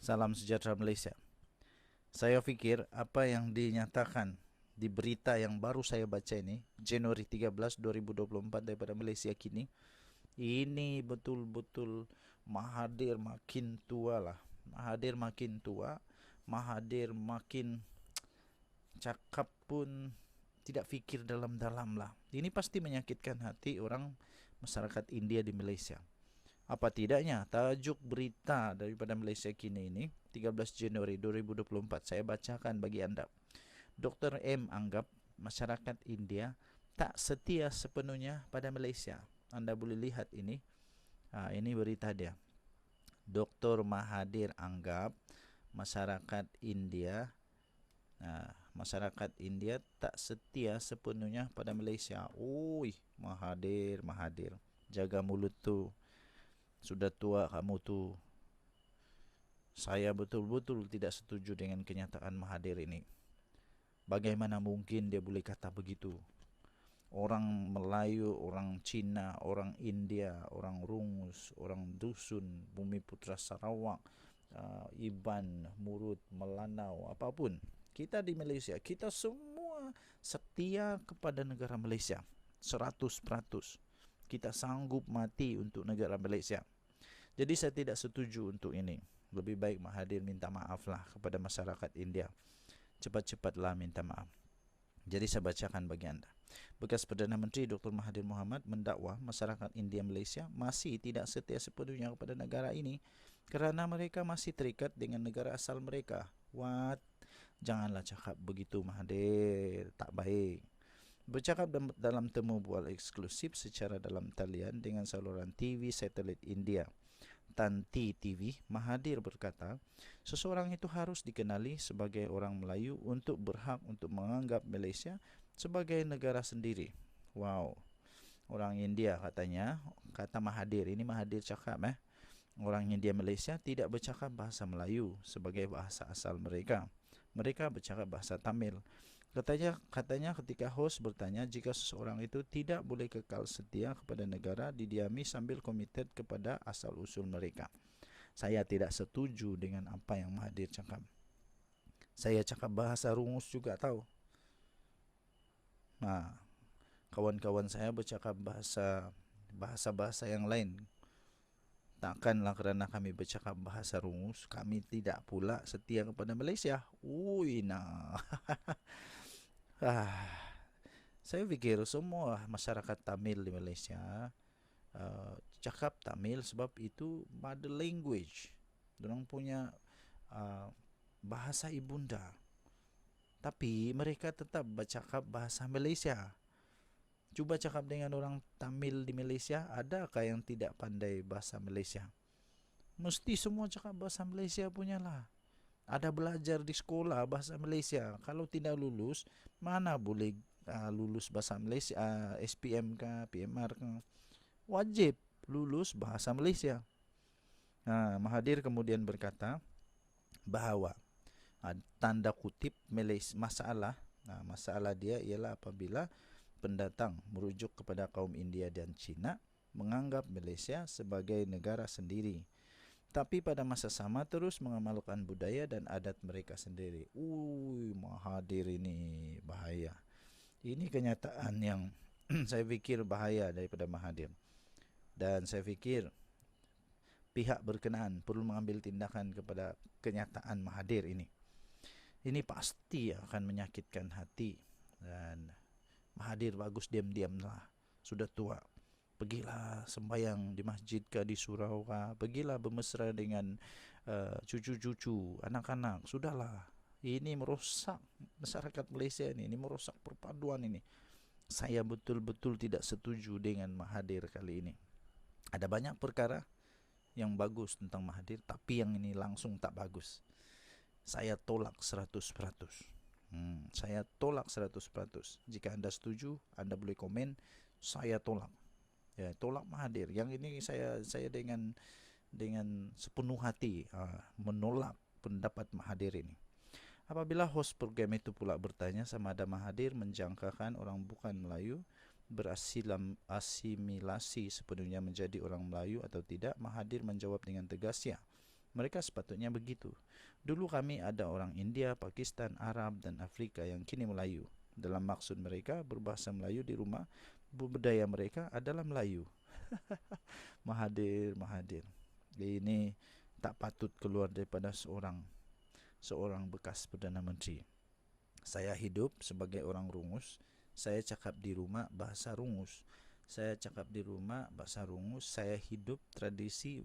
Salam sejahtera Malaysia. Saya fikir apa yang dinyatakan di berita yang baru saya baca ini, Januari 13, 2024 daripada Malaysia kini, ini betul-betul Mahathir makin tua lah. Mahathir makin tua, Mahathir makin cakap pun tidak fikir dalam-dalam lah. Ini pasti menyakitkan hati orang masyarakat India di Malaysia. Apa tidaknya tajuk berita daripada Malaysia kini ini 13 Januari 2024 saya bacakan bagi anda. Dr. M anggap masyarakat India tak setia sepenuhnya pada Malaysia. Anda boleh lihat ini. Ini berita dia. Dr. Mahathir anggap masyarakat India tak setia sepenuhnya pada Malaysia. Ui, Mahathir, jaga mulut tu. Sudah tua kamu tu. Saya betul-betul tidak setuju dengan kenyataan Mahathir ini. Bagaimana mungkin dia boleh kata begitu? Orang Melayu, orang Cina, orang India, orang Rungus, orang Dusun, Bumi Putra Sarawak, Iban, Murut, Melanau, apapun. Kita di Malaysia, kita semua setia kepada negara Malaysia 100%. Kita sanggup mati untuk negara Malaysia. Jadi saya tidak setuju untuk ini. Lebih baik Mahathir minta maaf lah kepada masyarakat India. Cepat-cepatlah minta maaf. Jadi saya bacakan bagi anda. Bekas Perdana Menteri Dr. Mahathir Mohamad mendakwa masyarakat India Malaysia masih tidak setia sepenuhnya kepada negara ini kerana mereka masih terikat dengan negara asal mereka. What? Janganlah cakap begitu Mahathir, tak baik. Bercakap dalam temu bual eksklusif secara dalam talian dengan saluran TV satelit India, Tanti TV, Mahathir berkata, seseorang itu harus dikenali sebagai orang Melayu untuk berhak untuk menganggap Malaysia sebagai negara sendiri. Wow. Orang India katanya, kata Mahathir, ini Mahathir cakap orang India Malaysia tidak bercakap bahasa Melayu sebagai bahasa asal mereka. Mereka bercakap bahasa Tamil. Katanya ketika host bertanya jika seseorang itu tidak boleh kekal setia kepada negara didiami sambil komited kepada asal-usul mereka. Saya tidak setuju dengan apa yang Mahathir cakap. Saya cakap bahasa Rungus juga tahu. Kawan-kawan saya bercakap bahasa yang lain. Takkanlah kerana kami bercakap bahasa Rungus, kami tidak pula setia kepada Malaysia. Ui nah. Saya fikir semua masyarakat Tamil di Malaysia cakap Tamil sebab itu mother language. Dorang punya bahasa ibunda. Tapi mereka tetap bercakap bahasa Malaysia. Cuba cakap dengan orang Tamil di Malaysia, adakah yang tidak pandai bahasa Malaysia? Mesti semua cakap bahasa Malaysia punyalah. Ada belajar di sekolah bahasa Malaysia. Kalau tidak lulus, mana boleh lulus bahasa Malaysia, SPM ke, PMR ke. Wajib lulus bahasa Malaysia. Mahathir kemudian berkata bahawa tanda kutip masalah dia ialah apabila pendatang merujuk kepada kaum India dan Cina menganggap Malaysia sebagai negara sendiri, tapi pada masa sama terus mengamalkan budaya dan adat mereka sendiri. Mahathir ini bahaya. Ini kenyataan yang saya fikir bahaya daripada Mahathir. Dan saya fikir pihak berkenaan perlu mengambil tindakan kepada kenyataan Mahathir ini. Ini pasti akan menyakitkan hati. Dan Mahathir bagus diam-diamlah. Sudah tua. Pergilah sembahyang di masjid ke, di surau ke. Pergilah bermesra dengan cucu-cucu, anak-anak. Sudahlah. Ini merosak masyarakat Malaysia ini. Ini merosak perpaduan ini. Saya betul-betul tidak setuju dengan Mahathir kali ini. Ada banyak perkara yang bagus tentang Mahathir, tapi yang ini langsung tak bagus. Saya tolak 100%. Saya tolak 100%. Jika anda setuju, anda boleh komen. Saya tolak. Ya, tolak Mahathir. Yang ini saya dengan sepenuh hati menolak pendapat Mahathir ini. Apabila host program itu pula bertanya sama ada Mahathir menjangkakan orang bukan Melayu berasimilasi sepenuhnya menjadi orang Melayu atau tidak, Mahathir menjawab dengan tegas, ya, mereka sepatutnya begitu. Dulu kami ada orang India, Pakistan, Arab dan Afrika yang kini Melayu. Dalam maksud mereka berbahasa Melayu di rumah, budaya mereka adalah Melayu. Mahathir. Ini tak patut keluar daripada seorang bekas Perdana Menteri. Saya hidup sebagai orang Rungus. Saya cakap di rumah bahasa Rungus. Saya hidup tradisi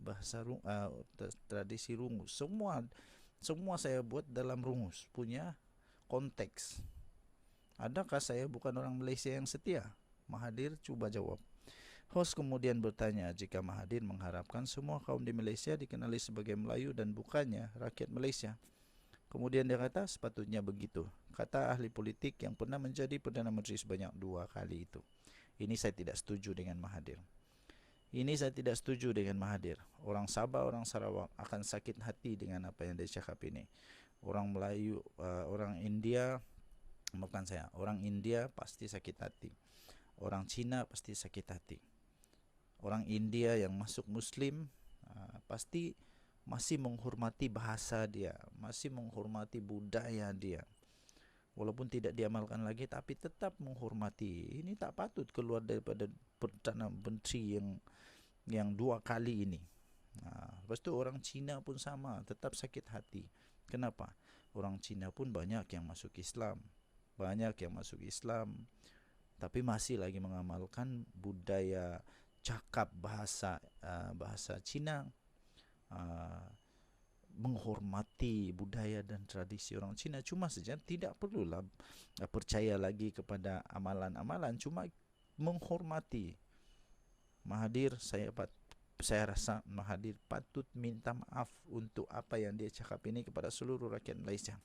tradisi Rungus. Semua saya buat dalam Rungus punya konteks. Adakah saya bukan orang Malaysia yang setia? Mahathir cuba jawab. Host kemudian bertanya jika Mahathir mengharapkan semua kaum di Malaysia dikenali sebagai Melayu dan bukannya rakyat Malaysia. Kemudian dia kata sepatutnya begitu, kata ahli politik yang pernah menjadi Perdana Menteri sebanyak 2 kali itu. Ini saya tidak setuju dengan Mahathir. Orang Sabah, orang Sarawak akan sakit hati dengan apa yang dia cakap ini. Orang Melayu, orang India pasti sakit hati. Orang Cina pasti sakit hati. Orang India yang masuk Muslim pasti masih menghormati bahasa dia, masih menghormati budaya dia. Walaupun tidak diamalkan lagi, tapi tetap menghormati. Ini tak patut keluar daripada Perdana Menteri yang 2 kali ini. Lepas tu orang Cina pun sama, tetap sakit hati. Kenapa? Orang Cina pun banyak yang masuk Islam, tapi masih lagi mengamalkan budaya cakap bahasa Cina, menghormati budaya dan tradisi orang Cina. Cuma saja tidak perlulah percaya lagi kepada amalan-amalan, cuma menghormati. Mahathir, saya rasa Mahathir patut minta maaf untuk apa yang dia cakap ini kepada seluruh rakyat Malaysia.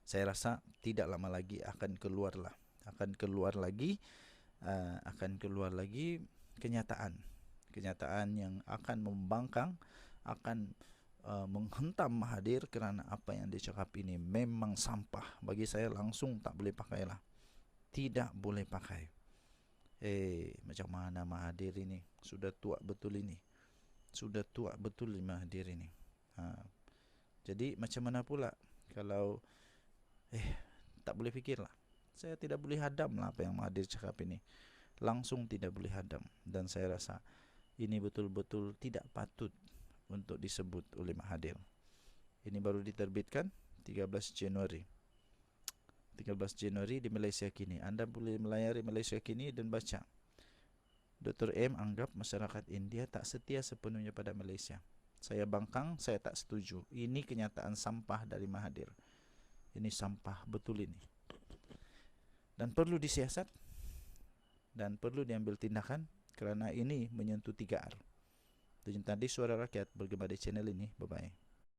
Saya rasa tidak lama lagi akan keluar lagi kenyataan yang akan membangkang, akan menghentam Mahathir kerana apa yang dia cakap ini memang sampah. Bagi saya langsung tak boleh pakailah. Tidak boleh pakai. Macam mana Mahathir ini? Sudah tua betul Mahathir ini. Jadi macam mana pula kalau tak boleh fikirlah. Saya tidak boleh hadamlah apa yang Mahathir cakap ini. Langsung tidak boleh hadam. Dan saya rasa ini betul-betul tidak patut untuk disebut oleh Mahathir. Ini baru diterbitkan 13 Januari di Malaysia Kini. Anda boleh melayari Malaysia Kini dan baca. Dr. M anggap masyarakat India tak setia sepenuhnya pada Malaysia. Saya bangkang, saya tak setuju. Ini kenyataan sampah dari Mahathir. Ini sampah betul ini. Dan perlu disiasat dan perlu diambil tindakan kerana ini menyentuh 3R. Itu tadi Suara Rakyat bergema di channel ini. Bye-bye.